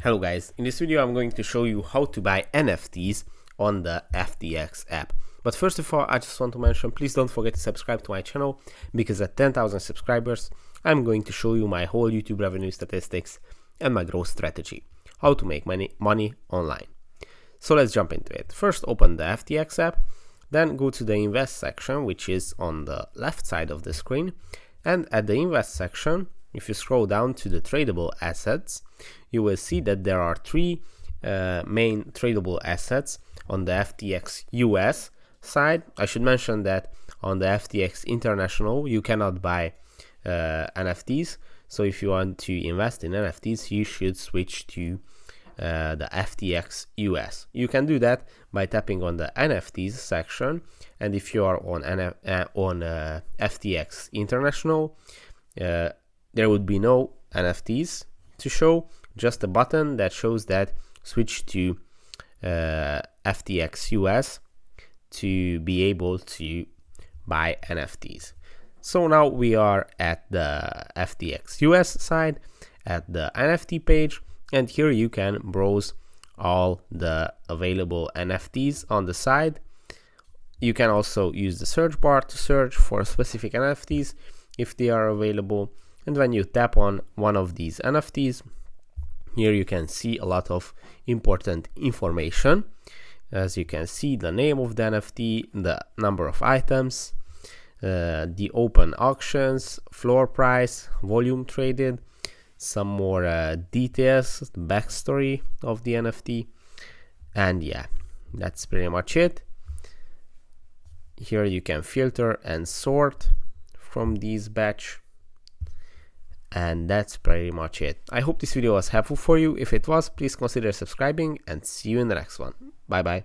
Hello guys, in this video I'm going to show you how to buy NFTs on the FTX app. But first of all, I just want to mention, please don't forget to subscribe to my channel, because at 10,000 subscribers I'm going to show you my whole YouTube revenue statistics and my growth strategy, how to make money online. So let's jump into it. First, open the FTX app, then go to the invest section, which is on the left side of the screen, and at the invest section, if you scroll down to the tradable assets, you will see that there are three main tradable assets on the FTX US side. I should mention that on the FTX International, you cannot buy NFTs. So if you want to invest in NFTs, you should switch to the FTX US. You can do that by tapping on the NFTs section. And if you are on FTX International, there would be no NFTs to show, just a button that shows that switch to FTX US to be able to buy NFTs. So now we are at the FTX US side, at the NFT page, and here you can browse all the available NFTs on the side. You can also use the search bar to search for specific NFTs if they are available. And when you tap on one of these NFTs, here you can see a lot of important information. As you can see, the name of the NFT, the number of items, the open auctions, floor price, volume traded, some more details, the backstory of the NFT, and yeah, that's pretty much it. Here you can filter and sort from these batch. And that's pretty much it. I hope this video was helpful for you. If it was, please consider subscribing and see you in the next one. Bye bye.